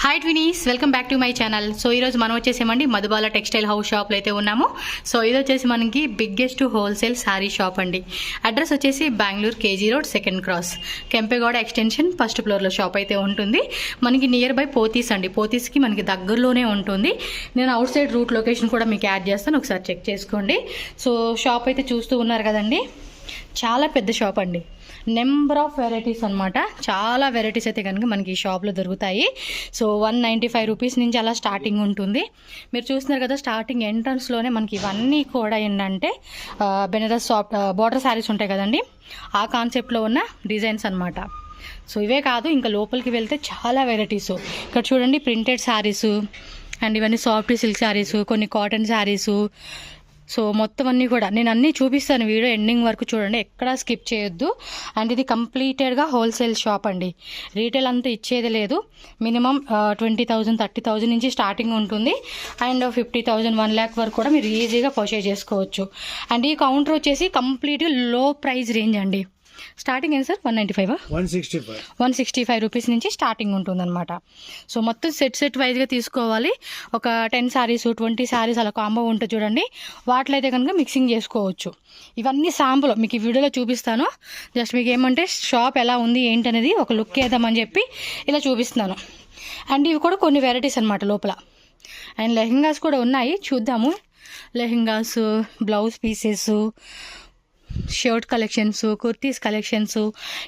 Hi twinnies, welcome back to my channel. So ఈరోజు మనం వచ్చేసామండి మధుబాల టెక్స్టైల్ హౌస్ షాప్లో అయితే ఉన్నాము. సో ఇది వచ్చేసి మనకి బిగ్గెస్ట్ హోల్సేల్ శారీ షాప్ అండి. అడ్రస్ వచ్చేసి Bengaluru KG road second cross Kempegowda extension first ఫ్లోర్లో షాప్ అయితే ఉంటుంది. మనకి నియర్ బై పోతీస్ అండి. పోతీస్కి మనకి దగ్గరలోనే ఉంటుంది. నేను అవుట్ సైడ్ రూట్ లొకేషన్ కూడా మీకు యాడ్ చేస్తాను, ఒకసారి చెక్ చేసుకోండి. సో షాప్ అయితే చూస్తూ ఉన్నారు కదండి, చాలా పెద్ద షాప్ అండి. నెంబర్ ఆఫ్ వెరైటీస్ అనమాట. చాలా వెరైటీస్ అయితే కనుక మనకి ఈ షాప్లో దొరుకుతాయి. సో 195 రూపీస్ నుంచి అలా స్టార్టింగ్ ఉంటుంది. మీరు చూస్తున్నారు కదా, స్టార్టింగ్ ఎంట్రన్స్లోనే మనకి ఇవన్నీ కూడా ఏంటంటే బెనారస్ సాఫ్ట్ బార్డర్ శారీస్ ఉంటాయి కదండి, ఆ కాన్సెప్ట్లో ఉన్న డిజైన్స్ అనమాట. సో ఇవే కాదు, ఇంకా లోపలికి వెళ్తే చాలా వెరైటీస్. ఇక్కడ చూడండి, ప్రింటెడ్ శారీసు అండ్ ఇవన్నీ సాఫ్ట్ సిల్క్ శారీసు, కొన్ని కాటన్ శారీసు. సో మొత్తం అన్నీ కూడా నేను అన్నీ చూపిస్తాను, వీడియో ఎండింగ్ వరకు చూడండి, ఎక్కడా స్కిప్ చేయొద్దు. అండ్ ఇది కంప్లీటెడ్గా హోల్సేల్ షాప్ అండి. రీటైల్ అంతా ఇచ్చేది లేదు. మినిమం 20,000 30,000 నుంచి స్టార్టింగ్ ఉంటుంది. అండ్ 50,000 1 lakh వరకు కూడా మీరు ఈజీగా పర్చేజ్ చేసుకోవచ్చు. అండ్ ఈ కౌంటర్ వచ్చేసి కంప్లీట్గా లో ప్రైస్ రేంజ్ అండి. స్టార్టింగ్ ఏంటి సార్? 165 రూపీస్ నుంచి స్టార్టింగ్ ఉంటుందన్నమాట. సో మొత్తం సెట్ వైజ్గా తీసుకోవాలి. ఒక 10 సారీస్ 20 సారీస్ అలా కాంబో ఉంటుంది చూడండి, వాటిలో అయితే కనుక మిక్సింగ్ చేసుకోవచ్చు. ఇవన్నీ శాంపుల్ మీకు ఈ వీడియోలో చూపిస్తాను. జస్ట్ మీకు ఏమంటే షాప్ ఎలా ఉంది ఏంటి అనేది ఒక లుక్ వేద్దామని చెప్పి ఇలా చూపిస్తున్నాను. అండ్ ఇవి కూడా కొన్ని వెరైటీస్ అనమాట లోపల. అండ్ లెహెంగాస్ కూడా ఉన్నాయి, చూద్దాము. Lehengas, blouse pieces, shirt collections, kurtis collections,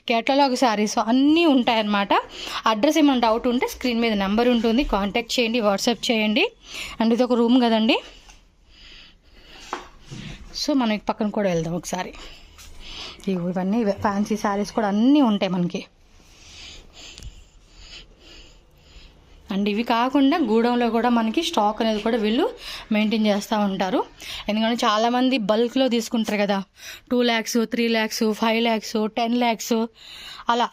catalogue saris అన్నీ ఉంటాయన్నమాట. అడ్రస్ ఏమైనా డౌట్ ఉంటే స్క్రీన్ మీద నెంబర్ ఉంటుంది, కాంటాక్ట్ చేయండి, వాట్సాప్ చేయండి. అండ్ ఇది ఒక రూమ్ కదండి. సో మనం పక్కన కూడా వెళ్దాం ఒకసారి. ఇవన్నీ ఫ్యాన్సీ శారీస్ కూడా అన్నీ ఉంటాయి మనకి. అండ్ ఇవి కాకుండా గూడెంలో కూడా మనకి స్టాక్ అనేది కూడా వీళ్ళు మెయింటైన్ చేస్తూ ఉంటారు. ఎందుకంటే చాలామంది బల్క్లో తీసుకుంటారు కదా, 2 lakhs 3 lakhs 5 lakhs 10 lakhs అలా.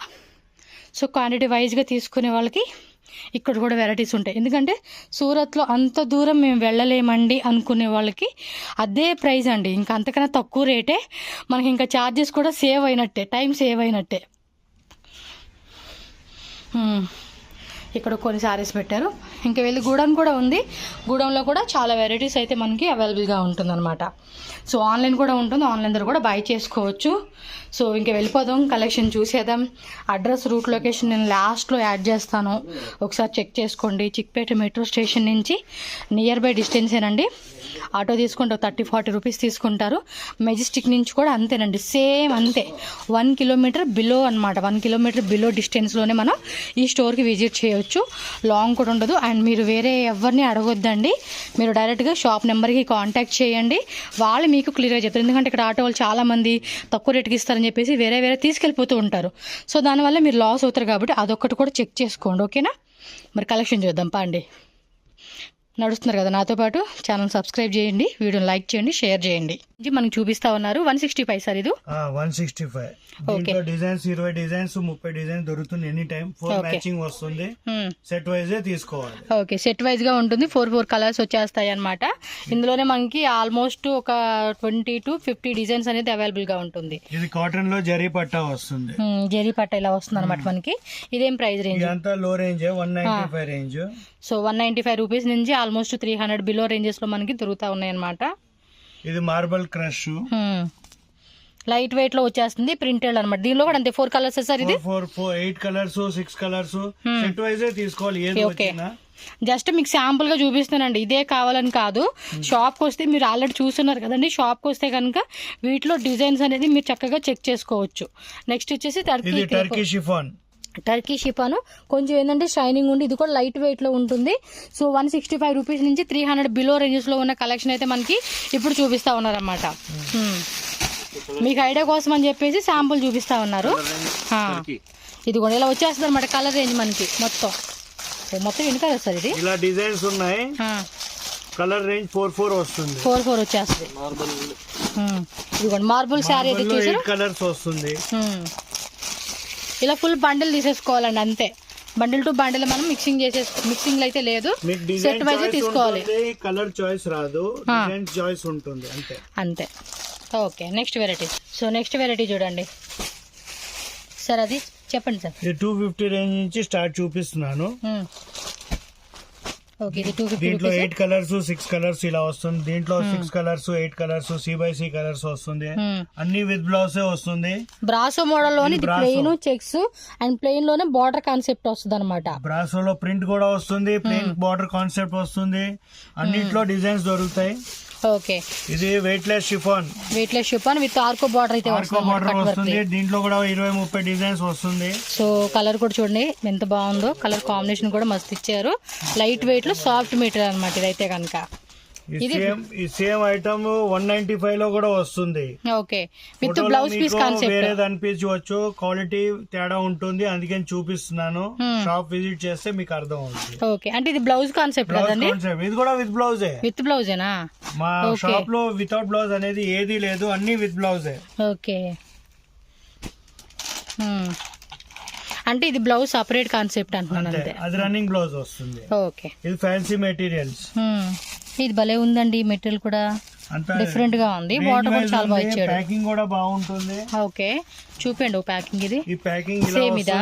సో క్వాంటిటీ వైజ్గా తీసుకునే వాళ్ళకి ఇక్కడ కూడా వెరైటీస్ ఉంటాయి. ఎందుకంటే సూరత్లో అంత దూరం మేము వెళ్ళలేమండి అనుకునే వాళ్ళకి అదే ప్రైస్ అండి, ఇంకా అంతకన్నా తక్కువ రేటే. మనకి ఇంకా ఛార్జెస్ కూడా సేవ్ అయినట్టే, టైం సేవ్ అయినట్టే. ఇక్కడ కొన్ని శారీస్ పెట్టారు. ఇంకా వెళ్ళి గూడెం కూడా ఉంది. గూడెంలో కూడా చాలా వెరైటీస్ అయితే మనకి అవైలబుల్గా ఉంటుందన్నమాట. సో ఆన్లైన్ కూడా ఉంటుంది, ఆన్లైన్ ద్వారా కూడా బై చేసుకోవచ్చు. సో ఇంకా వెళ్ళిపోదాం, కలెక్షన్ చూసేద్దాం. అడ్రస్ రూట్ లొకేషన్ నేను లాస్ట్లో యాడ్ చేస్తాను, ఒకసారి చెక్ చేసుకోండి. చిక్పేట మెట్రో స్టేషన్ నుంచి నియర్ బై డిస్టెన్సేనండి. ఆటో తీసుకుంటే 30-40 రూపీస్ తీసుకుంటారు. మెజెస్టిక్ నుంచి కూడా అంతేనండి, సేమ్ అంతే. 1 kilometer బిలో అనమాట. 1 kilometer బిలో డిస్టెన్స్లోనే మనం ఈ స్టోర్కి విజిట్ చేయవచ్చు. లాంగ్ కూడా ఉండదు. అండ్ మీరు వేరే ఎవరిని అడగొద్దండి, మీరు డైరెక్ట్గా షాప్ నెంబర్కి కాంటాక్ట్ చేయండి, వాళ్ళు మీకు క్లియర్గా చెప్తారు. ఎందుకంటే ఇక్కడ ఆటో వాళ్ళు చాలామంది తక్కువ రేటుకి ఇస్తారని చెప్పేసి వేరే తీసుకెళ్ళిపోతూ ఉంటారు. సో దానివల్ల మీరు లాస్ అవుతారు. కాబట్టి అదొక్కటి కూడా చెక్ చేసుకోండి, ఓకేనా? మరి కలెక్షన్ చూద్దాం పాండి. నడుస్తున్నారు కదా నాతో పాటు, ఛానల్ సబ్స్క్రైబ్ చేయండి, వీడియోని లైక్ చేయండి, షేర్ చేయండి. మనకి చూపిస్తా ఉన్నారు 165 సార్. ఇది 165 డిజైన్స్ 20 డిజైన్స్ 30 డిజైన్స్ దొరుకుతుంది. ఎనీ టైం 4 మ్యాచింగ్ వస్తుంది. సెట్ వైజ్ తీసుకోవాలి. ఓకే, సెట్ వైజ్ గా ఉంటుంది. 4 కలర్స్ వచ్చేస్తాయి అనమాట. ఇందులోనే మనకి ఆల్మోస్ట్ ఒక 20 to 50 డిజైన్స్ అనేది అవైలబుల్ గా ఉంటుంది. ఇది కాటన్ లో జరీ పట్టా వస్తుంది. జరీ పట్టా ఇలా వస్తుంది అనమాట మనకి. ఇదేం ప్రైస్ రేంజ్? అంతా లో రేంజ్ 195 రేంజ్. సో 195 రూపీస్ నుంచి ఆల్మోస్ట్ 300 బిలో రేంజెస్ లో మనకి దొరుకుతా ఉన్నాయి అనమాట. ఇది మార్బల్ క్రష్, లైట్ వెయిట్ లో వచ్చేస్తుంది, ప్రింటెడ్ అనమాట. దీనిలో కూడా అంతే 4 కలర్స్ సార్. ఇది 8 కలర్స్ 6 కలర్స్ సెట్ వైజ్ తీసుకోవాలి. ఓకే, జస్ట్ మీకు శాంపుల్ గా చూపిస్తానండి, ఇదే కావాలని కాదు. షాప్కి వస్తే మీరు ఆల్రెడీ చూస్తున్నారు కదండి, షాప్కి వస్తే కనుక వీటిలో డిజైన్స్ అనేది మీరు చక్కగా చెక్ చేసుకోవచ్చు. నెక్స్ట్ వచ్చేసి టర్కీ షిఫాన్, కొంచెం ఏంటంటే షైనింగ్ ఉండి, ఇది కూడా లైట్ వెయిట్ లో ఉంటుంది. సో 165 రూపీస్ నుంచి 300 బిలో రేంజెస్ లో ఉన్న కలెక్షన్ అయితే మనకి ఇప్పుడు చూపిస్తా ఉన్నారన్నమాట. మీకు ఐడియా కోసం అని చెప్పేసి శాంపుల్ చూపిస్తా ఉన్నారు. ఇది కూడా ఇలా వచ్చేస్తుంది అనమాట కలర్ రేంజ్ మనకి. మొత్తం ఎన్ని కలర్స్ సార్? ఇది ఇలా డిజైన్స్ ఉన్నాయి. కలర్ రేంజ్ 4 వస్తుంది. 4 వచ్చేస్తుంది. ఇది కూడా మార్బుల్ శారీ అయితే చూసారు, కలర్స్ వస్తుంది. ఇలా ఫుల్ బండిల్ తీసేసుకోవాలండి, అంతే. బండిల్ టు బండిల్ మనం మిక్సింగ్ అయితే లేదు, సెట్ వైజ్ తీసుకోవాలి. కలర్ చాయిస్ రాదు, డిజైన్ చాయిస్ ఉంటుంది అంతే. Okay, next variety. So next variety చూడండి సార్, అది చెప్పండి సార్. 250 రేంజ్ నుంచి స్టార్ట్ చూపిస్తున్నాను. ఓకే ఇది 250 దీంట్లో రూపీస్ 8 కలర్స్ 6 కలర్స్ ఇలా వస్తుంది. దీంట్లో 6 కలర్స్ 8 కలర్స్ C/C కలర్స్ వస్తుంది. అన్ని విత్ బ్లౌజ్ వస్తుంది. బ్రాసో మోడల్ లోని brasso. Plain checks and plain లోనే బార్డర్ కాన్సెప్ట్ వస్తుంది అనమాట. బ్రాసోలో ప్రింట్ కూడా వస్తుంది, ప్లెయిన్ బార్డర్ కాన్సెప్ట్ వస్తుంది. అన్నిట్లో డిజైన్స్ దొరుకుతాయి. ఓకే ఇది weightless chiffon with Arko border అయితే ఆర్కో బార్డర్ వస్తుంది. దీంట్లో కూడా 20-30 డిజైన్స్ వస్తుంది. సో కలర్ కూడా చూడండి ఎంత బాగుందో, కలర్ కాంబినేషన్ కూడా మస్తు ఇచ్చారు. లైట్ వెయిట్ లో సాఫ్ట్ మెటీరియల్ అనమాట ఇదైతే కనుక. ఈ సేమ్ ఐటమ్ 195 లో కూడా వస్తుంది. Okay with blouse piece concept. వేరేది అనిపించవచ్చు, క్వాలిటీ తేడా ఉంటుంది, అందుకని చూపిస్తున్నాను. షాప్ విజిట్ చేస్తే మీకు అర్థం అవుతుంది. ఓకే అంటే ఇది బ్లౌజ్ కాన్సెప్ట్ కదండి. ఇది కూడా విత్ బ్లౌజే. విత్ బ్లౌజేనా? మా షాప్ లో వితౌట్ బ్లౌజ్ అనేది ఏది లేదు, అన్ని విత్ బ్లౌజే. ఓకే అంటే ఇది బ్లౌజ్ సపరేట్ కాన్సెప్ట్ అంటున్నాను అంతే. అది రన్నింగ్ బ్లౌజ్ వస్తుంది. ఓకే ఇది ఫ్యాన్సీ మెటీరియల్స్. ఇది భలే ఉందండి, మెటీరియల్ కూడా డిఫరెంట్ గా ఉంది. వాటర్ కూడా చాలా బాగా ఇచ్చాడు. ప్యాకింగ్ కూడా బాగుంటుంది. ఓకే చూపండి ప్యాకింగ్. ఇది ఈ ప్యాకింగ్ సేమ్ ఇదా?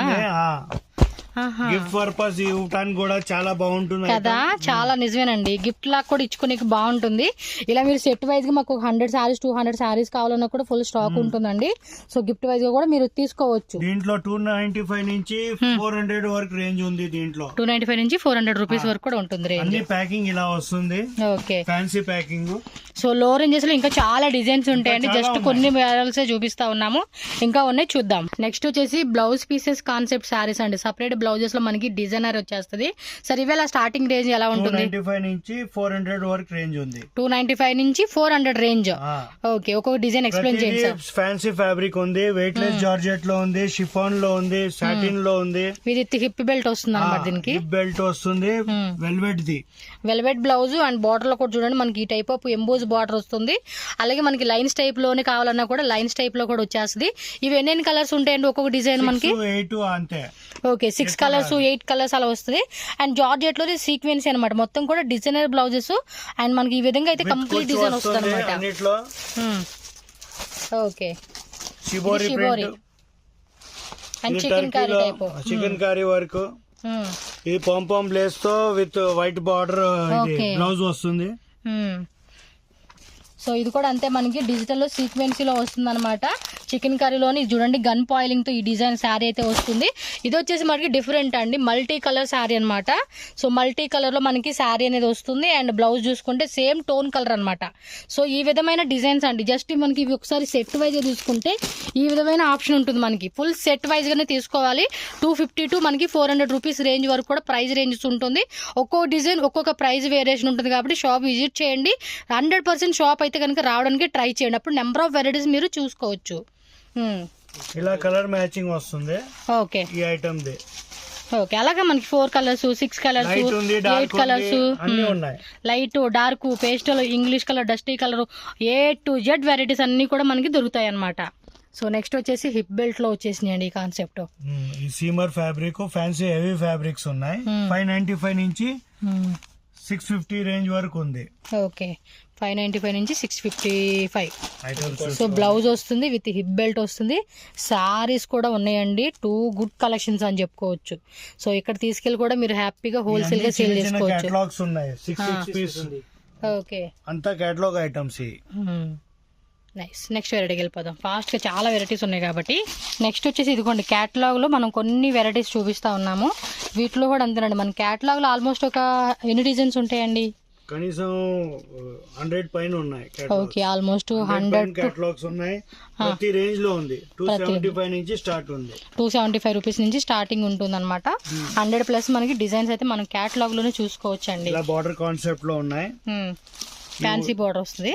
గిఫ్ట్ పర్పస్ ఇవ్వడానికి కూడా చాలా బాగుంటుంది కదా. చాలా నిజమేనండి, గిఫ్ట్ లాగా కూడా ఇచ్చుకోనికి బాగుంటుంది. ఇలా మీరు సెట్ వైజ్ గా మాకు 100 సారీస్ 200 సారీస్ కావాలన్నా కూడా ఫుల్ స్టాక్ ఉంటుందండి. సో గిఫ్ట్ వైజ్ గా కూడా మీరు తీసుకోవచ్చు. దీంట్లో 295 నుంచి 400 వరకు రేంజ్ ఉంది. దీంట్లో 295 నుంచి 400 రూపీస్ వరకు కూడా ఉంటుంది రేంజ్. అన్ని ప్యాకింగ్ ఇలా వస్తుంది. Okay fancy packing. సో లో రేంజెస్ లో ఇంకా చాలా డిజైన్స్ ఉంటాయండి. జస్ట్ కొన్ని మోడల్స్ చూపిస్తా ఉన్నాము, ఇంకా ఉన్నాయి చూద్దాం. నెక్స్ట్ వచ్చేసి బ్లౌజ్ పీసెస్ కాన్సెప్ట్ సారీస్ అండి. సపరేట్ బ్లౌజెస్ లో మనకి డిజైనర్ వచ్చేస్తుంది. సరే ఇవేళ స్టార్టింగ్ రేంజ్ ఎలా ఉంటుంది? 295 నుంచి 400 వరకు రేంజ్ ఉంది. 295 నుంచి 400 రేంజ్. ఓకే ఒక్కొక్క డిజైన్ ఎక్స్ప్లెయిన్ చేయండి సార్. ఫ్యాన్సీ ఫ్యాబ్రిక్ ఉంది, వెయిట్ లెస్ జార్జెట్ లో ఉంది, షిఫాన్ లో ఉంది, సాటిన్ లో ఉంది. విత్ హిప్ బెల్ట్ వస్తుంది అన్నమాట. దీనికి హిప్ బెల్ట్ వస్తుంది. వెల్వెట్ బ్లౌజ్ అండ్ బార్డర్ లో కూడా చూడండి మనకి ఈ టైప్ ఆఫ్ ఎంబోజ్ బార్డర్ వస్తుంది. అలాగే మనకి లైన్స్ టైప్ లోనే కావాలన్నా కూడా లైన్స్ టైప్ లో కూడా వచ్చేస్తుంది. ఇవి ఎన్ని కలర్స్ ఉంటాయండి ఒక్కొక్క డిజైన్ మనకి? 8 అంతే. ఓకే 6 కలర్స్ 8 కలర్స్ అలా వస్తుంది. అండ్ జార్జెట్ లో సీక్వెన్స్ అనమాట. మొత్తం కూడా డిజైనర్ బ్లౌజెస్ అండ్ మనకి ఈ విధంగా అయితే కంప్లీట్ డిజైన్ వస్తుంది అనమాట. Okay shibori and chicken curry work. ఇది పాంపాం లేస్ తో విత్ వైట్ బార్డర్ బ్లౌజ్ వస్తుంది. సో ఇది కూడా అంతే మనకి డిజిటల్ లో సీక్వెన్సీ లో వస్తుంది అనమాట. చికెన్ కర్రీలోని చూడండి గన్ పాయిలింగ్ తో ఈ డిజైన్ శారీ అయితే వస్తుంది. ఇది వచ్చేసి మనకి డిఫరెంట్ అండి, మల్టీ కలర్ శారీ అనమాట. సో మల్టీ కలర్ లో మనకి శారీ అనేది వస్తుంది. అండ్ బ్లౌజ్ చూసుకుంటే సేమ్ టోన్ కలర్ అనమాట. సో ఈ విధమైన డిజైన్స్ అండి. జస్ట్ మనకి ఇవి ఒకసారి సెట్ వైజ్ తీసుకుంటే ఈ విధమైన ఆప్షన్ ఉంటుంది మనకి. ఫుల్ సెట్ వైజ్ గానే తీసుకోవాలి. 250 టు మనకి 400 రూపీస్ రేంజ్ వరకు కూడా ప్రైస్ రేంజెస్ ఉంటుంది. ఒక్కొక్క డిజైన్ ఒక్కొక్క ప్రైస్ వేరియేషన్ ఉంటుంది కాబట్టి షాప్ విజిట్ చేయండి. 100% షాప్ అయితే కనుక రావడానికి ట్రై చేయండి. అప్పుడు నెంబర్ ఆఫ్ వెరైటీస్ మీరు చూసుకోవచ్చు. ఇలా కలర్ మ్యాచింగ్ వస్తుంది. ఓకే ఈ ఐటమ్ ది. ఓకే అలాగే మనకి 4 colours 6 colours 8 colours light dark pastel English colour dusty colour A to Z varieties అన్ని కూడా మనకి దొరుకుతాయి అన్నమాట. సో నెక్స్ట్ వచ్చేసి హిప్ బెల్ట్ లో వచ్చేసినాయండి ఈ కాన్సెప్ట్. ఈ seamer fabric fancy heavy fabrics ఉన్నాయి. 595 నుంచి 650 రేంజ్ వరకు ఉంది. ఓకే 595 నుంచి 655. సో బ్లౌజ్ వస్తుంది విత్ హిప్ బెల్ట్ వస్తుంది. సారీస్ కూడా ఉన్నాయండి. 2 గుడ్ కలెక్షన్స్ అని చెప్పుకోవచ్చు. సో ఇక్కడ తీసుకెళ్లి కూడా మీరు హ్యాపీగా హోల్సేల్ గా సేల్ చేసుకోవచ్చు. కేటలాగ్స్ ఉన్నాయి 6 పీస్. ఓకే అంతా కేటలాగ్ ఐటమ్స్. నైస్. నెక్స్ట్ వెరైటీకి వెళ్ళిపోదాం ఫాస్ట్గా, చాలా వెరైటీస్ ఉన్నాయి కాబట్టి. నెక్స్ట్ వచ్చేసి ఇదిగోండి క్యాటలాగ్లో మనం కొన్ని వెరైటీస్ చూపిస్తా ఉన్నాము. వీటిలో కూడా అంతేనండి. మన క్యాటలాగ్లో ఆల్మోస్ట్ ఒక ఎన్ని డిజైన్స్ ఉంటాయండి? కనీసం 100 పైన ఉన్నాయి. ఓకే ఆల్మోస్ట్ 100 కేటలాగ్స్ ఉన్నాయి. ప్రతి రేంజ్ లో ఉంది. 275 నుంచి స్టార్ట్ ఉంది. 275 రూపీస్ నుంచి స్టార్టింగ్ ఉంటుంది అనమాట. 100 ప్లస్ మనకి డిజైన్స్ అయితే మనం క్యాటలాగ్ లోనే చూసుకోవచ్చు అండి. ఇలా బార్డర్ కాన్సెప్ట్ లో ఉన్నాయి. ఫ్యాన్సీ బార్డర్ వస్తుంది.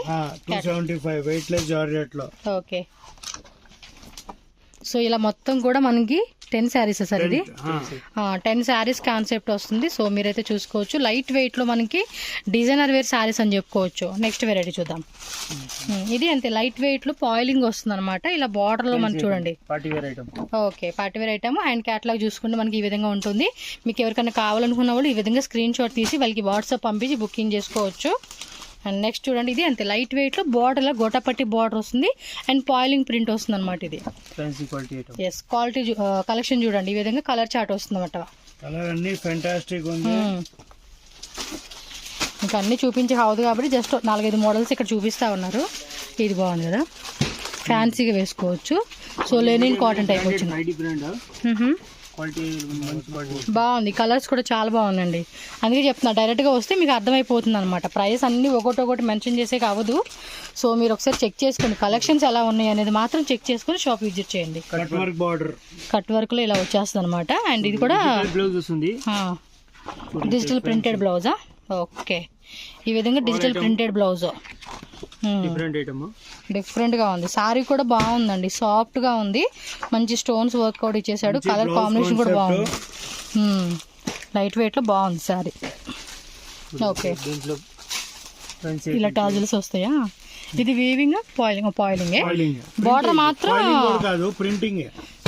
275 వెయిట్ లెస్ జార్జెట్ లో. ఓకే సో ఇలా మొత్తం కూడా మనకి 10 శారీస్ సార్. ఇది 10 శారీస్ కాన్సెప్ట్ వస్తుంది. సో మీరైతే చూసుకోవచ్చు. లైట్ వెయిట్ లో మనకి డిజైనర్ వేర్ శారీస్ అని చెప్పుకోవచ్చు. నెక్స్ట్ వెరైటీ చూద్దాం. ఇది అంతే లైట్ వెయిట్ లో పాయిలింగ్ వస్తుంది అనమాట. ఇలా బార్డర్ లో మనకి చూడండి okay party wear item. And catalogue చూసుకుంటే మనకి ఈ విధంగా ఉంటుంది. మీకు ఎవరికైనా కావాలనుకున్న వాళ్ళు ఈ విధంగా స్క్రీన్ షాట్ తీసి వాళ్ళకి వాట్సాప్ పంపించి బుకింగ్ చేసుకోవచ్చు. అండ్ నెక్స్ట్ చూడండి ఇది అంతే లైట్ వెయిట్ లో బార్డర్ లో గోటాపట్టి బార్డర్ వస్తుంది అండ్ పాయిలింగ్ ప్రింట్ వస్తుంది అనమాట. ఇది ఎస్ క్వాలిటీ కలెక్షన్ చూడండి. ఈ విధంగా కలర్ చార్ట్ వస్తుంది అనమాట. కలర్ అన్ని ఫెంటాస్టిక్ ఉంది. మీకు అన్నీ చూపించే హౌదు కాబట్టి జస్ట్ 4-5 మోడల్స్ ఇక్కడ చూపిస్తూ ఉన్నారు. ఇది బాగుంది కదా, ఫ్యాన్సీగా వేసుకోవచ్చు. సో లెనిన్ కాటన్ టైప్ వచ్చింది. బాగుంది, కలర్స్ కూడా చాలా బాగుందండి. అందుకే చెప్తున్నా, డైరెక్ట్గా వస్తే మీకు అర్థమైపోతుంది అనమాట. ప్రైస్ అన్నీ ఒకటి మెన్షన్ చేసే కావదు. సో మీరు ఒకసారి చెక్ చేసుకోండి, కలెక్షన్స్ ఎలా ఉన్నాయి అనేది మాత్రం చెక్ చేసుకొని షాప్ విజిట్ చేయండి. కట్ వర్క్లో ఇలా వచ్చేస్తుంది అనమాట. అండ్ ఇది కూడా డిజిటల్ ప్రింటెడ్ బ్లౌజా? ఓకే, ఈ విధంగా డిజిటల్ ప్రింటెడ్ బ్లౌజ్ డిఫరెంట్గా ఉంది. సారీ కూడా బాగుందండి, సాఫ్ట్గా ఉంది, మంచి స్టోన్స్ వర్క్ కూడా ఇచ్చేసాడు. కలర్ కాంబినేషన్ కూడా బాగుంది, లైట్ వెయిట్లో బాగుంది సారీ. ఓకే, ఇలా టాజిల్స్ వస్తాయా? ఇది వీవింగ్ పాయిలింగ్ బార్డర్ మాత్రం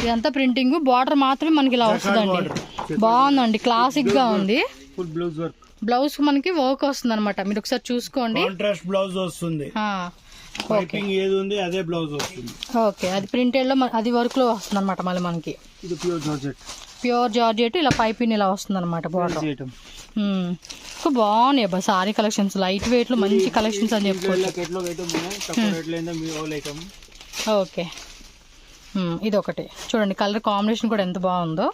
ఇదంతా ప్రింటింగ్, బార్డర్ మాత్రమే మనకి ఇలా వస్తుందండి. బాగుందండి, క్లాసిక్ గా ఉంది. బ్లౌజ్ మనకి వర్క్ వస్తుంది అనమాట, మీరు ఒకసారి చూసుకోండి. బ్లౌజ్ వస్తుంది, అదే బ్లౌజ్ వస్తుంది. ఓకే, అది ప్రింటెడ్ లో అది వర్క్ లో వస్తుంది అనమాట. మళ్ళీ మనకి ప్యూర్ జార్జెట్ ఇలా పైపింగ్ ఇలా వస్తుంది అనమాట బార్డర్. బాగున్నాయి అబ్బా సారీ కలెక్షన్స్, లైట్ వెయిట్ లో మంచి కలెక్షన్స్ అని చెప్పుకోవచ్చు. ఓకే, ఇది ఒకటి చూడండి, కలర్ కాంబినేషన్ కూడా ఎంత బాగుందో.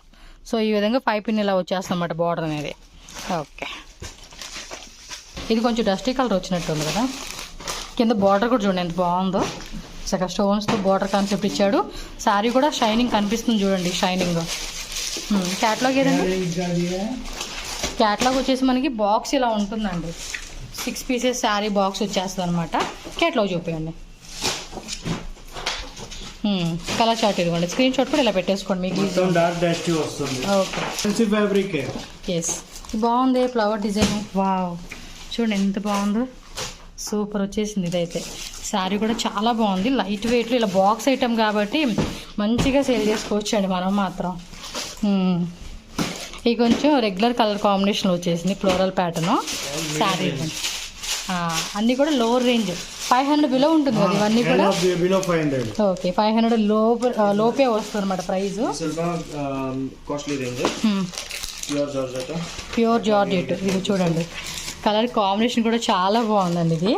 సో ఈ విధంగా పైపింగ్ ఇలా వచ్చేస్తుంది అన్నమాట బార్డర్ అనేది. ఓకే, ఇది కొంచెం డస్టీ కలర్ వచ్చినట్టు ఉంది కదా. కింద బార్డర్ కూడా చూడండి ఎంత బాగుందో, చక్కగా స్టోన్స్తో బార్డర్ కాన్సెప్ట్ ఇచ్చాడు. శారీ కూడా షైనింగ్ కనిపిస్తుంది చూడండి, షైనింగ్. క్యాట్లాగ్ ఏదండి? క్యాట్లాగ్ వచ్చేసి మనకి బాక్స్ ఇలా ఉంటుందండి, 6 పీసెస్ శారీ బాక్స్ వచ్చేస్తుంది అనమాట. క్యాట్లాగ్ చూపించండి. కలర్ చార్ట్ ఇదిగోండి, స్క్రీన్ షాట్ కూడా ఇలా పెట్టేసుకోండి మీకు. ఓకే, ఎస్, బాగుంది ఫ్లవర్ డిజైన్. వావ్, చూడండి ఎంత బాగుందో, సూపర్ వచ్చేసింది. ఇదైతే శారీ కూడా చాలా బాగుంది, లైట్ వెయిట్లో ఇలా బాక్స్ ఐటమ్ కాబట్టి మంచిగా సేల్ చేసుకోవచ్చు అండి మనం మాత్రం. ఇది కొంచెం రెగ్యులర్ కలర్ కాంబినేషన్ వచ్చేసింది, ఫ్లోరల్ ప్యాటర్న్ శారీ. అన్నీ కూడా లోవర్ రేంజ్, 500 బిలో ఉంటుంది కదా ఇవన్నీ కూడా. ఓకే, 500 లోపే వస్తుంది అనమాట ప్రైస్. ప్యూర్ జార్జెట్, ఇది చూడండి కలర్ కాంబినేషన్ కూడా చాలా బాగుందండి. ఇది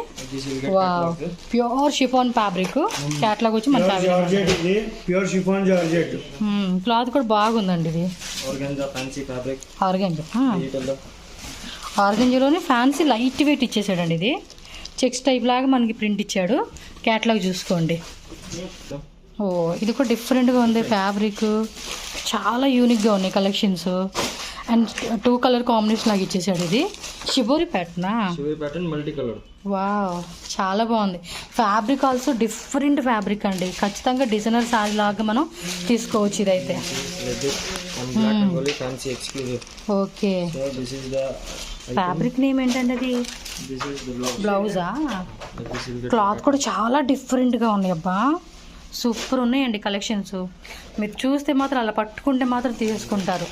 wow, pure chiffon fabric. Catalogue వచ్చి మన క్లాత్ కూడా బాగుందండి. ఇది ఆర్గంజాలోనే ఫ్యాన్సీ లైట్ వెయిట్ ఇచ్చేసాడండి. ఇది చెక్స్ టైప్ లాగా మనకి ప్రింట్ ఇచ్చాడు. క్యాట్లాగ్ చూసుకోండి. ఓ, ఇది కూడా డిఫరెంట్గా ఉంది ఫ్యాబ్రిక్, చాలా యూనిక్గా ఉన్నాయి కలెక్షన్స్. అండ్ 2 కలర్ కాంబినేషన్ లాగా ఇచ్చేసాడు. ఇది shibori pattern multi colour. Wow, చాలా బాగుంది. ఫ్యాబ్రిక్ ఆల్సో డిఫరెంట్ ఫ్యాబ్రిక్ అండి, ఖచ్చితంగా డిజైనర్ సారీ లాగా మనం తీసుకోవచ్చు ఇదైతే. ఓకే, ఫ్యాబ్రిక్ నేమ్ ఏంటండి అది? బ్లౌజా? క్లాత్ కూడా చాలా డిఫరెంట్గా ఉన్నాయి అబ్బా, సూపర్ ఉన్నాయండి కలెక్షన్స్. మీరు చూస్తే మాత్రం అలా పట్టుకుంటే మాత్రం తీసుకుంటారు.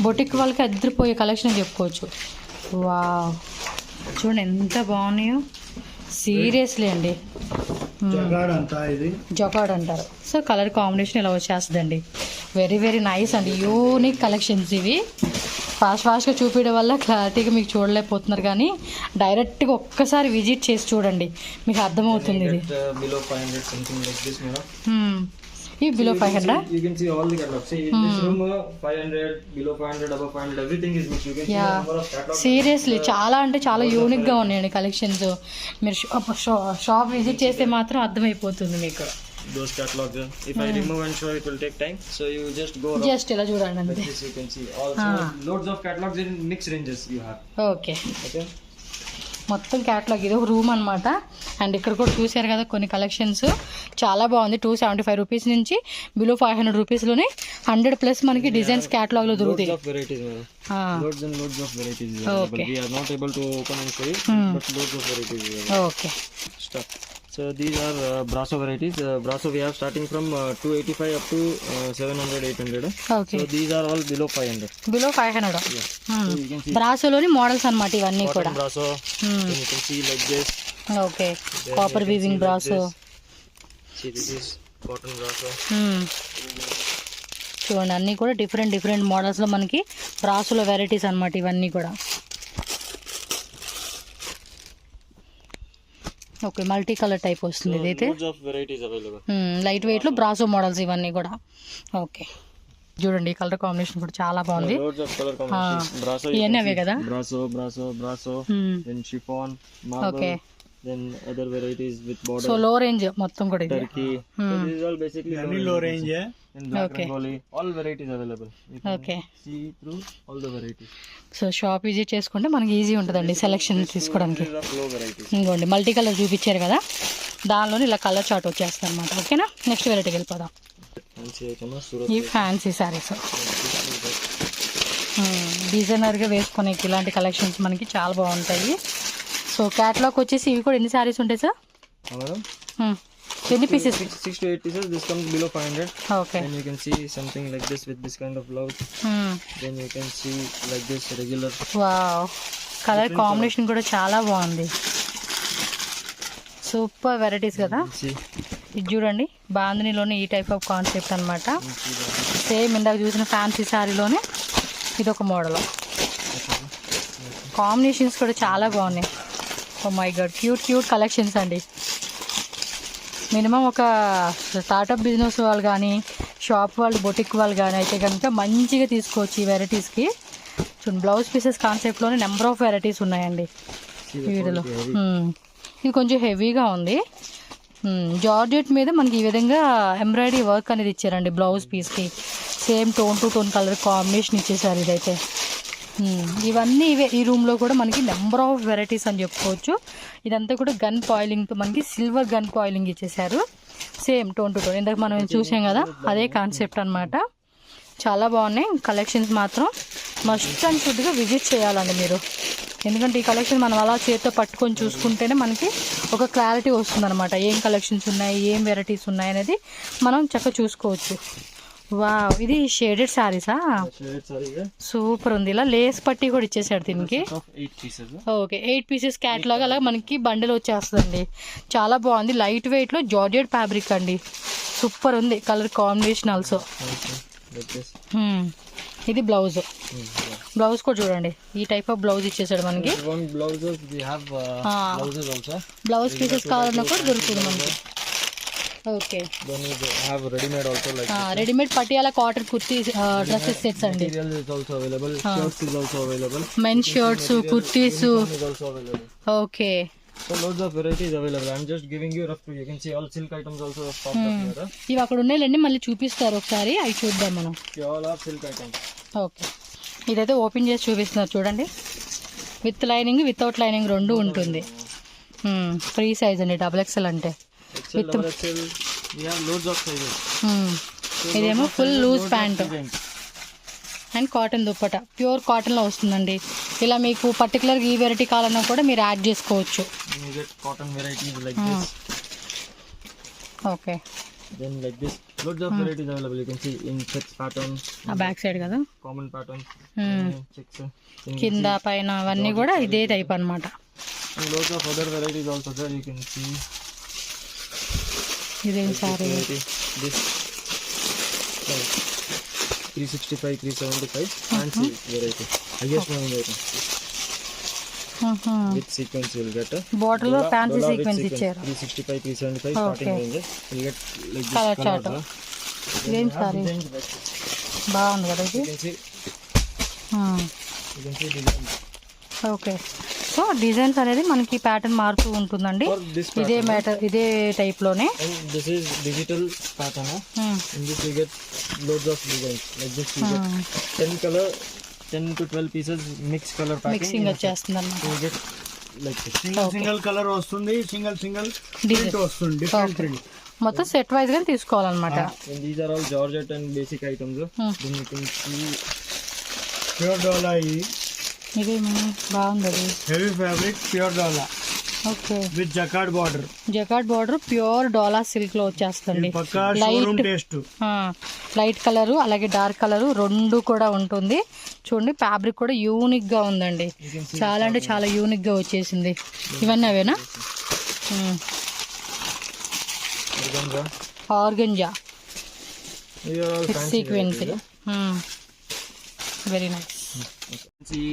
బొటిక్ వాళ్ళకి అదిరిపోయే కలెక్షన్ చెప్పుకోవచ్చు. వావ్, చూడండి ఎంత బాగున్నాయో, సీరియస్లీ అండి. జకాడ్ అంటారు. సో కలర్ కాంబినేషన్ ఇలా వచ్చేస్తుందండి, వెరీ వెరీ నైస్ అండి, యూనిక్ కలెక్షన్స్ ఇవి. ఫాస్ట్గా చూపించడం వల్ల క్లారిటీగా మీకు చూడలేకపోతున్నారు, కానీ డైరెక్ట్గా ఒక్కసారి విజిట్ చేసి చూడండి మీకు అర్థమవుతుంది. ఇది ఇవి below 500. You can see all the catalogs. See in this room 500, below 500, above 500, everything is mixed. You can see the number of catalogs. Seriously చాలా అంటే చాలా యూనిక్గా ఉన్నాయండి కలెక్షన్స్. మీరు షాప్ విజిట్ చేస్తే మాత్రం అర్థమైపోతుంది మీకు. Those catalogs. If I remove and show, it will take time. So you just go. Just ఇలా చూడండి అంతే. This you can see. Also loads of catalogs in mixed ranges you have. Okay, మొత్తం catalogue. ఇది ఒక room అనమాట. And ఇక్కడ కూడా చూసారు కదా కొన్ని కలెక్షన్స్, చాలా బాగుంది. 275 రూపీస్ నుంచి బిలో 500 రూపీస్లోనే 100+ మనకి డిజైన్స్ క్యాట్లాగ్లో దొరుకుతాయి. Okay, So these are Brasso varieties. Brasso we have starting from 285 up to 700, 800. Okay. So these are all below 500. Below 500. Yeah. So you can see బ్రాసోలోని మోడల్స్ అన్నమాట ఇవన్నీ కూడా. Brasso. You can see like this. Okay. Copper weaving Brasso. See this is cotton Brasso. చూడండి అన్నీ కూడా different మోడల్స్లో మనకి బ్రాసోలో varieties అన్నమాట ఇవన్నీ కూడా. ఓకే, మల్టీ కలర్ టైప్ వస్తుంది ఇదైతే. loads of varieties available. Light weight లో బ్రాసో మోడల్స్ ఇవన్నీ కూడా. ఓకే, చూడండి ఈ కలర్ కాంబినేషన్ కూడా చాలా బాగుంది. Loads of color combinations. Brasso, you ఇవన్నీ can అవే see. కదా. Brasso, then chiffon, marble, okay, then other varieties with border, so లో రేంజ్ మొత్తం కూడా ఇది. turkey. So this is all basically అన్ని లో range. in black Okay. rangoli, all varieties available. You can okay, see through all the varieties. So shop visit చేసుకుంటే మనకి easy ఉంటుందండి selection తీసుకోవడానికి. These are low varieties. ఇంకోండి multi colour చూపించారు కదా, దానిలోనే ఇలా కలర్ చార్ట్ వచ్చేస్తుంది అనమాట. ఓకేనా, నెక్స్ట్ వెరైటీకి వెళ్ళిపోదాం. Fancy item, Surat. ఈ ఫ్యాన్సీ శారీస్ డిజైనర్గా వేసుకునేకి ఇలాంటి కలెక్షన్స్ మనకి చాలా బాగుంటాయి. సో క్యాటలాగ్ వచ్చేసి ఇవి కూడా ఎన్ని శారీస్ ఉంటాయి సార్? Madam, ఎన్ని pieces? 6 to 8 pieces. This comes below 500. Okay, Then you can see something like this with this kind of blouse. Then you can see like this regular. Wow, colour combination కూడా చాలా బాగుంది. Super varieties కదా. See, ఇది చూడండి, బాందినీలోనే ఈ type of concept అనమాట. Same ఇందాక చూసిన ఫ్యాన్సీ శారీలోనే ఇది ఒక మోడల్. కాంబినేషన్స్ కూడా చాలా బాగున్నాయి. Oh my god, cute cute collections అండి. మినిమం ఒక స్టార్టప్ బిజినెస్ వాళ్ళు కానీ, షాప్ వాళ్ళు, బొటిక్ వాళ్ళు కానీ అయితే కనుక మంచిగా తీసుకోవచ్చు ఈ వెరైటీస్కి. చూడండి, బ్లౌజ్ పీసెస్ కాన్సెప్ట్లోనే నెంబర్ ఆఫ్ వెరైటీస్ ఉన్నాయండి వీటిలో. ఇది కొంచెం హెవీగా ఉంది. జార్జెట్ మీద మనకి ఈ విధంగా ఎంబ్రాయిడరీ వర్క్ అనేది ఇచ్చారండి బ్లౌజ్ పీస్కి. Same tone to tone colour combination ఇచ్చేసారు ఇదైతే. ఇవన్నీ ఇవే. ఈ రూమ్లో కూడా మనకి నెంబర్ ఆఫ్ వెరైటీస్ అని చెప్పుకోవచ్చు. ఇదంతా కూడా గన్ పాయిలింగ్తో మనకి సిల్వర్ గన్ పాయిలింగ్ ఇచ్చేసారు. సేమ్ టోన్ టు టోన్, ఇందాక మనం చూసాం కదా అదే కాన్సెప్ట్ అనమాట. చాలా బాగున్నాయి కలెక్షన్స్. మాత్రం మస్ట్ అండ్ షుడ్గా విజిట్ చేయాలండి మీరు. ఎందుకంటే ఈ కలెక్షన్ మనం అలా చేతితో పట్టుకొని చూసుకుంటేనే మనకి ఒక క్లారిటీ వస్తుందన్నమాట. ఏం కలెక్షన్స్ ఉన్నాయి, ఏం వెరైటీస్ ఉన్నాయి అనేది మనం చక్కగా చూసుకోవచ్చు. వావ్, ఇది షేడెడ్ శారీసా? shaded saree है. సూపర్ ఉంది. ఇలా లేస్ పట్టి కూడా ఇచ్చేసాడు దీనికి. Of 8 pieces. Okay, 8 pieces catalogue అలా మనకి బండిల్ వచ్చేస్తుందండి. చాలా బాగుంది. లైట్ వెయిట్ లో జార్జెట్ ఫ్యాబ్రిక్ అండి. సూపర్ ఉంది colour combination also. Like this. ఇది బ్లౌజ్. బ్లౌజ్ కూడా చూడండి, ఈ టైప్ ఆఫ్ బ్లౌజ్ ఇచ్చేసాడు మనకి. If you want blouses, we have blouses also. Blouse pieces కావాలన్నా కూడా దొరుకుతుంది మనకి. Okay, Then we have ready-made also like this. Readymade Patiala cotton kurti dresses sets అండి. Material is also available. Shirts is also available. Men shirts, kurtis. Uniform is also available. Okay, So loads of varieties available. I'm just giving you rough. You can see all silk items also stocked up here. ఇవి అక్కడ ఉన్నాయండి, మళ్ళీ చూపిస్తారు ఒకసారి, అవి చూద్దాం మనం. All are silk items. Okay, ఇదైతే ఓపెన్ చేసి చూపిస్తున్నారు చూడండి. విత్ లైనింగ్, వితౌట్ లైనింగ్ రెండు ఉంటుంది. ఫ్రీ సైజ్ అండి, XXL అంటే. XL, double XL. We have loads of sizes. ఇదేమో full loose pant and cotton dupatta, pure కాటన్లో వస్తుందండి. ఇలా మీకు పర్టికులర్గా ఈ వెరైటీ కావాలన్నా కూడా మీరు యాడ్ చేసుకోవచ్చు. You get cotton varieties like this. Okay, Then like this. Loads of varieties available. You can see in checks pattern, ఆ బ్యాక్ సైడ్ కదా, common pattern, checks. కింద పైన అవన్నీ కూడా ఇదే టైప్ అన్నమాట. And loads of other varieties also there. You can see. ఇదేం sorry? This 365, 375 fancy variety. Highest moving item. With sequence you will get a border లో fancy Dola with sequence sequence. ఇచ్చారు. 365, 375 starting range. You get like this Colour color. chart. ఇదేం sorry? బాగుంది కదా ఇది. You can see. You can see design. Okay, so designs అనేది మనకి pattern మారుతూ ఉంటుందండి. For this ఇదే pattern. మ్యాటర్, ఇదే టైప్ లోనే. And this is digital pattern. In this you get loads of designs. Like this you get 10 color, 10 to 12 pieces mixed color packing. Mixing వచ్చేస్తుంది అన్నమాట. So you get like this. Single colour వస్తుంది, single print వస్తుంది, different print. మొత్తం set wise గా తీసుకోవాలన్నమాట. And these are all Georgette and basic items. Then you can see pure dola. ఇది బాగుంది అది. Heavy fabric pure dola okay, with jacquard border. Jacquard border pure dola silk లో వచ్చేస్తుంది. పక్కా షోరూమ్ టేస్ట్. లైట్ కలర్ అలాగే డార్క్ కలర్ రెండు కూడా ఉంటుంది. చూడండి, ఫ్యాబ్రిక్ కూడా యూనిక్ గా ఉందండి. చాలా అంటే చాలా యూనిక్ గా వచ్చేసింది. ఇవన్నీ అవేనా? Organza sequence. Very nice. See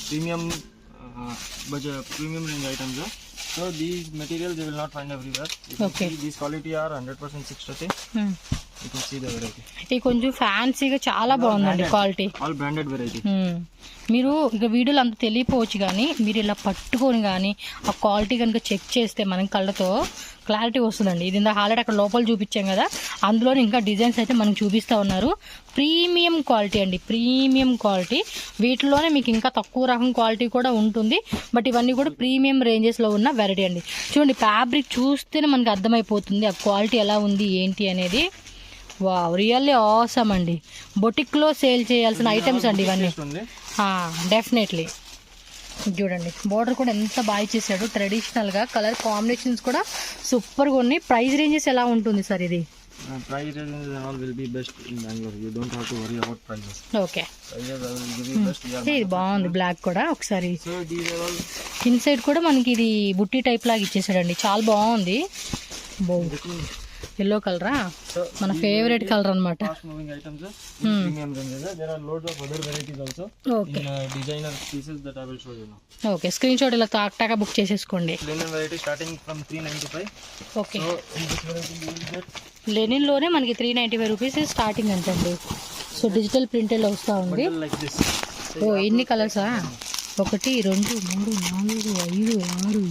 premium budget premium range items. So these materials you will not find everywhere. You can Okay. see these quality are 100% 630. You can see the variety. ఇది కొంచెం ఫ్యాన్సీగా చాలా బాగుందండి quality. All branded variety. మీరు ఇక వీడియోలో అంత తెలియపోవచ్చు కానీ మీరు ఇలా పట్టుకొని కానీ ఆ క్వాలిటీ కనుక చెక్ చేస్తే మనం కళ్ళతో క్లారిటీ వస్తుందండి. ఇది ఇందా ఆల్రెడీ అక్కడ లోపల చూపించాం కదా, అందులో ఇంకా డిజైన్స్ అయితే మనకు చూపిస్తూ ఉన్నారు. ప్రీమియం క్వాలిటీ అండి, ప్రీమియం క్వాలిటీ. వీటిలోనే మీకు ఇంకా తక్కువ రకం క్వాలిటీ కూడా ఉంటుంది, బట్ ఇవన్నీ కూడా ప్రీమియం రేంజెస్లో ఉన్న వెరైటీ అండి. చూడండి ఫ్యాబ్రిక్ చూస్తేనే మనకు అర్థమైపోతుంది ఆ క్వాలిటీ ఎలా ఉంది ఏంటి అనేది. వావ్, రియల్లీ ఆసమ్ అండి. బొటిక్లో సేల్ చేయాల్సిన ఐటమ్స్ అండి ఇవన్నీ. డెఫినెట్లీ చూడండి బోర్డర్ కూడా ఎంత బాగా ఇచ్చేసాడు. ట్రెడిషనల్గా కలర్ కాంబినేషన్స్ కూడా సూపర్గా ఉన్నాయి. ప్రైస్ రేంజెస్ ఎలా ఉంటుంది సార్ ఇది? Price ranges and all will be best in Bangalore. You don't have to worry about prices. Okay, Prices I will give you best. We are ఇది బాగుంది బ్లాక్ కూడా. ఒకసారి so these are all inside కూడా మనకి ఇది బుట్టి type లాగా ఇచ్చేసాడండి, చాలా బాగుంది. ఎల్లో కలరా, మన ఫేవరెట్ కలర్ అనమాట. fast moving items. Premium ranges. There are loads of other varieties also. Okay In designer pieces that I will show you now. Okay, screen shot ఇలా టాకా బుక్ చేసేసుకోండి. Linen variety starting from 395. Okay, So in this variety you will get లెనిన్లోనే మనకి 395 rupees starting అంటండి. So digital printed వస్తూ ఉంది. bundle like this. ఓ ఎన్ని కలర్సా? 1 2 3 4 5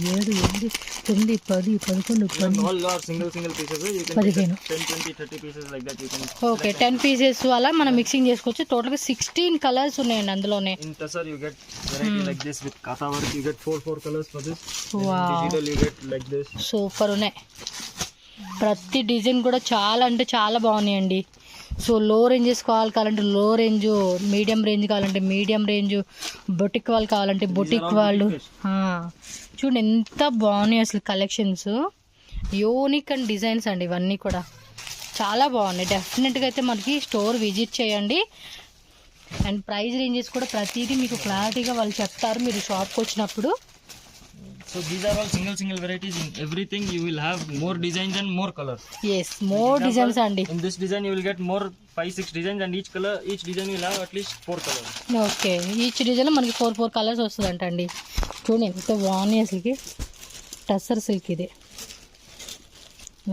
6 7 8 9 10 11 12 All are single pieces. You can 15. 10, 20, 30 pieces like that. You can. Okay, 10 pieces అలా మనం mixing చేసుకోవచ్చు. టోటల్గా 16 colours ఉన్నాయండి అందులోనే. In Tassar you get variety like this with kata work. You get 4 colors for this. Wow. In digital you get like this. Super ఉన్నాయి. ప్రతి design కూడా చాలా అంటే చాలా బాగున్నాయండి. సో లో రేంజెస్ కావాలంటే లో రేంజ్, మీడియం రేంజ్ కావాలంటే మీడియం రేంజ్, బొటిక్ వాళ్ళు కావాలంటే బొటిక్ వాళ్ళు. చూడండి ఎంత బాగున్నాయి అసలు కలెక్షన్స్. యూనిక్ అండ్ డిజైన్స్ అండి ఇవన్నీ కూడా చాలా బాగున్నాయి. డెఫినెట్గా అయితే మనకి స్టోర్ విజిట్ చేయండి. అండ్ ప్రైస్ రేంజెస్ కూడా ప్రతిదీ మీకు క్లారిటీగా వాళ్ళు చెప్తారు మీరు షాప్కి వచ్చినప్పుడు. So these are all single varieties. In everything you will have more designs and more colors. Yes, more designs అండి. In this design you will get more 5-6 designs and each design will have at least 4 colors. Okay, each డిజైన్లో మనకి 4 colours వస్తుందంట అండి. చూడండి ఎంత బాగున్నాయి అసలుకి. Tussar silk ఇది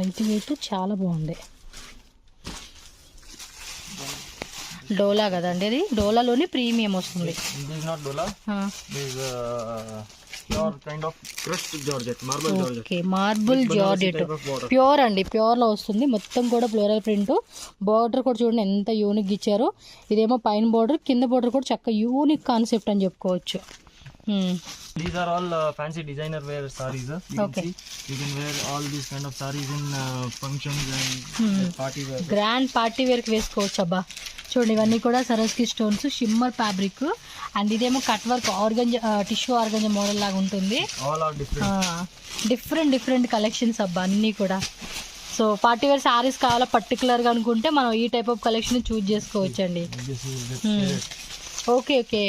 లైట్ వెయిట్ చాలా బాగుంది. డోలా కదండి, అది డోలాలోనే ప్రీమియం వస్తుంది. This is not Dola. This is pure kind of crushed Georgette, marble Georgette. Okay, marble georgette Type of border. Pure అండి, ప్యూర్లో వస్తుంది. మొత్తం కూడా ఫ్లోరల్ ప్రింట్. బార్డర్ కూడా చూడండి ఎంత యూనిక్ ఇచ్చారో. ఇదేమో పైన బార్డర్, కింద బార్డర్ కూడా చక్కగా యూనిక్ కాన్సెప్ట్ అని చెప్పుకోవచ్చు. These are all fancy designer wear sarees. You Okay. can see you can wear all these kind of sarees in functions and party wear. Grand party వేర్కి వేసుకోవచ్చు అబ్బా. చూడండి ఇవన్నీ కూడా సరస్కి స్టోన్స్, షిమ్మర్ ఫ్యాబ్రిక్. అండ్ ఇదేమో cut work organza, tissue organza model లాగా ఉంటుంది. All are different. Different collections అబ్బా అన్నీ కూడా. సో పార్టీ వేర్ సారీస్ కావాలా పర్టికులర్గా అనుకుంటే మనం ఈ టైప్ ఆఫ్ కలెక్షన్ చూజ్ చేసుకోవచ్చు అండి. This is shaded. Okay okay,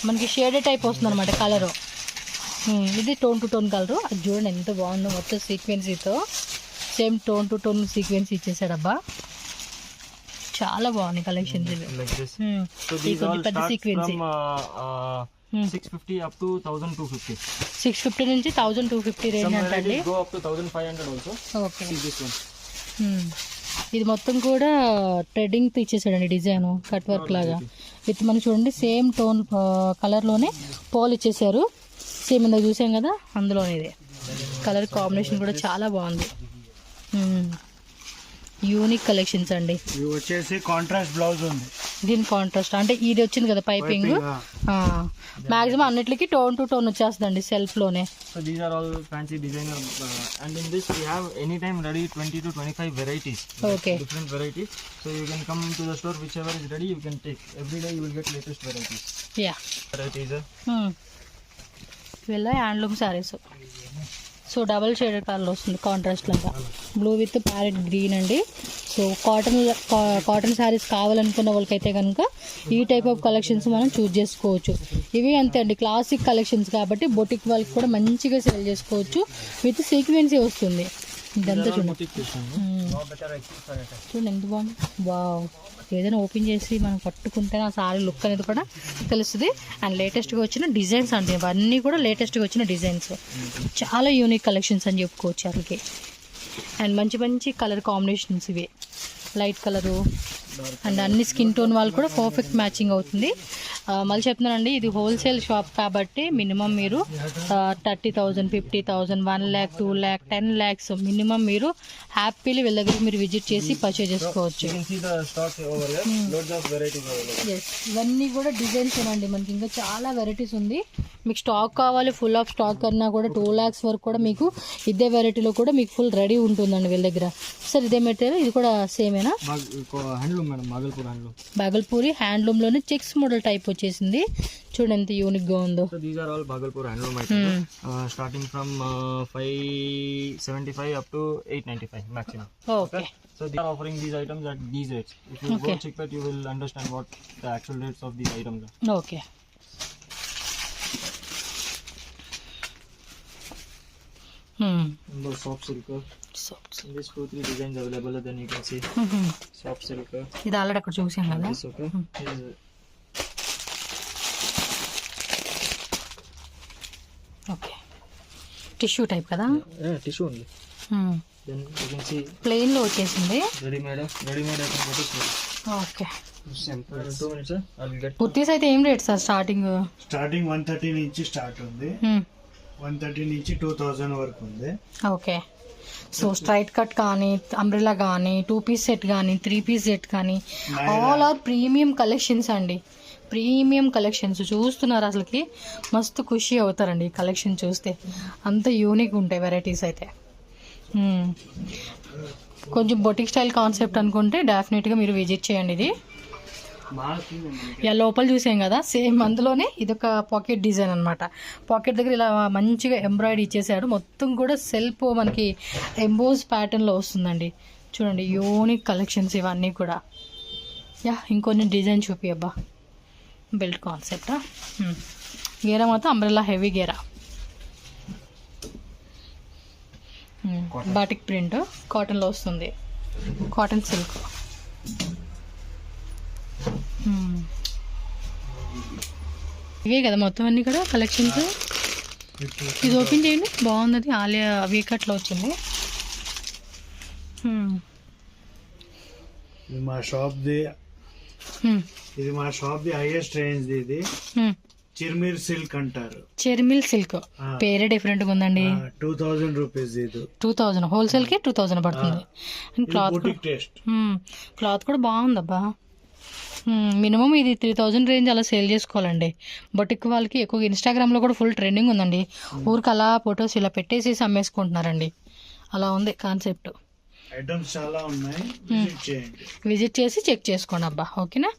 మనకి షేడెడ్ టైప్ వస్తుంది అనమాట కలరు. ఇది టోన్ టు టోన్ కలరు. అది చూడండి ఎంత బాగుందో, మొత్తం సీక్వెన్సీతో సేమ్ టోన్ టు టోన్ సీక్వెన్సీ ఇచ్చేసాడబ్బా. చాలా బాగున్నాయి కలెక్షన్స్ ఇవి. Like this. So ఇది these all కొంచెం పెద్ద start సీక్వెన్సీ. from 650 up to 1250. 650 నుంచి 1250 Some రేంజ్ అంటండి. varieties go up to 1500 also. Okay, See this one. ఇది మొత్తం కూడా ట్రెడ్డింగ్తో ఇచ్చేసాడండి డిజైన్, కట్ వర్క్ లాగా. విత్ మనం చూడండి సేమ్ టోన్ కలర్లోనే పోల్ ఇచ్చేసారు. సేమ్ ఇందాక చూసాం కదా అందులోనే ఇదే కలర్ కాంబినేషన్ కూడా చాలా బాగుంది. యూనిక్ కలెక్షన్స్ అండి. ఇవి వచ్చేసి కాంట్రాస్ట్ బ్లౌజ్ ఉంది. దీని కాంట్రాస్ట్ అంటే ఇది వచ్చింది కదా పైపింగ్. మాక్సిమం అన్నిటికి టోన్ టు టోన్ వచ్చేస్తుందండి సెల్ఫ్ లోనే. So these are all fancy designer and in this we have anytime ready 20 to 25 varieties. Okay. Different varieties. So you can come to the store, whichever is ready you can take. Every day you will get latest varieties. Yeah, Varieties. వీళ్ళ handloom saris. So double shaded colour వస్తుంది contrast లాగా, blue with parrot green అండి. So cotton saris కావాలనుకున్న వాళ్ళకైతే కనుక ఈ type of collections మనం చూస్ చేసుకోవచ్చు. ఇవి అంతే అండి, క్లాసిక్ కలెక్షన్స్ కాబట్టి బొటిక్ వాళ్ళకి కూడా మంచిగా సేల్ చేసుకోవచ్చు. విత్ సీక్వెన్సీ వస్తుంది. ఇదంతా చూడండి. boutique pieces అండి. చూడండి ఎంత బాగుంది. వావ్, ఏదైనా ఓపెన్ చేసి మనం పట్టుకుంటే ఆ సారీ లుక్ అనేది కూడా తెలుస్తుంది. అండ్ లేటెస్ట్గా వచ్చిన డిజైన్స్ అండి, ఇవన్నీ కూడా లేటెస్ట్గా వచ్చిన డిజైన్స్, చాలా యూనిక్ కలెక్షన్స్ అని చెప్పుకోవచ్చు అసలుకి. అండ్ మంచి మంచి కలర్ కాంబినేషన్స్ ఇవి, లైట్ కలరు అండ్ అన్ని స్కిన్ టోన్ వాళ్ళు కూడా పర్ఫెక్ట్ మ్యాచింగ్ అవుతుంది. మళ్ళీ చెప్తున్నానండి, ఇది హోల్సేల్ షాప్ కాబట్టి మినిమం మీరు 30,000, 50,000, 1 lakh, 2 lakh, 10 lakhs మినిమం మీరు హ్యాపీలీ వీళ్ళ దగ్గరికి మీరు విజిట్ చేసి పర్చేజ్ చేసుకోవచ్చు. You can see the stocks over here. Loads of varieties available. Yes, ఇవన్నీ కూడా డిజైన్స్ అండి, మనకి ఇంకా చాలా వెరైటీస్ ఉంది. మీకు స్టాక్ కావాలి, ఫుల్ ఆఫ్ స్టాక్ అన్నా కూడా 2 lakhs వరకు కూడా మీకు ఇదే వెరైటీలో కూడా మీకు ఫుల్ రెడీ ఉంటుందండి వీళ్ళ దగ్గర. సార్ ఇదే మెటీరియల్, ఇది కూడా సేమేనా? Handloom madam, Bhagalpur handloom. Bhagalpuri హ్యాండ్లూమ్లోనే చెక్స్ మోడల్ టైప్ వచ్చేసింది. చూడండి ఎంత యూనిక్గా ఉందో. So these are all Bhagalpur handloom items, starting from 575 up to 895 maximum. Okay. So they are offering these items at these rates. If you go check it, you will understand what the actual rates of these items are. Okay. The soft silk. In this 2-3 designs available, then you can see soft silk. ఇది already అక్కడ చూసాం కదా. This okay. Okay, tissue type కదా. Yeah, tissue only. Then you can see plain లో వచ్చేసింది. ready-made item. What is it? Okay. Simple. 2 minutes, sir. I will get. Kurtis అయితే ఏం rate sir starting? 130 నుంచి స్టార్ట్ ఉంది, 130 నుంచి 2000 వరకు ఉంది. ఓకే. సో స్ట్రైట్ కట్ కానీ, అంబ్రెలా కానీ, 2 piece సెట్ కానీ, 3 piece సెట్ కానీ, ఆల్ ఆర్ ప్రీమియం కలెక్షన్స్ అండి. ప్రీమియం కలెక్షన్స్ చూస్తున్నారు, అసలుకి మస్తు ఖుషి అవుతారండి ఈ కలెక్షన్ చూస్తే. అంత యూనిక్ ఉంటాయి వెరైటీస్ అయితే. కొంచెం బొటిక్ స్టైల్ కాన్సెప్ట్ అనుకుంటే డెఫినెట్గా మీరు విజిట్ చేయండి. ఇది లోపల చూసాం కదా, సేమ్ అందులోనే ఇదొక పాకెట్ డిజైన్ అనమాట. పాకెట్ దగ్గర ఇలా మంచిగా ఎంబ్రాయిడరీ ఇచ్చేసాడు. మొత్తం కూడా సెల్ఫ్ మనకి ఎంబోజ్ ప్యాటర్న్లో వస్తుందండి. చూడండి యూనిక్ కలెక్షన్స్ ఇవన్నీ కూడా. ఇంకొన్ని డిజైన్ చూపి అబ్బా. బెల్ట్ కాన్సెప్టా, గేరా మాత్రం అంబ్రెల్లా హెవీ గేరా, బాటిక్ ప్రింట్, కాటన్లో వస్తుంది, కాటన్ సిల్క్. ఇవే కదా మొత్తం అన్నీ కూడా కలెక్షన్స్. ఇది ఓపెన్ చేయండి, బాగుంది. ఆలియా వీకట్లో వచ్చింది. ఇది మా షాప్ ది హైయెస్ట్ రేంజ్. ఇది చిర్మిర్ సిల్క్ అంటారు. చెర్మిల్ సిల్క్ పేరే డిఫరెంట్ గా ఉందండి. 2000 రూపీస్. ఇది 2000 హోల్సేల్ కి 2000 పడుతుంది. క్లాత్ కూడా బాగుందబ్బా. మినిమం ఇది 3000 రేంజ్ అలా సేల్ చేసుకోవాలండి. బొటిక్ వాళ్ళకి ఎక్కువ ఇన్స్టాగ్రామ్లో కూడా ఫుల్ ట్రెండింగ్ ఉందండి. ఊరికి అలా ఫొటోస్ ఇలా పెట్టేసి అమ్మేసుకుంటున్నారండి. అలా ఉంది కాన్సెప్ట్. ఐటమ్స్ చాలా ఉన్నాయి, విజిట్ చేసి చెక్ చేసుకోండి అబ్బా. ఓకేనా.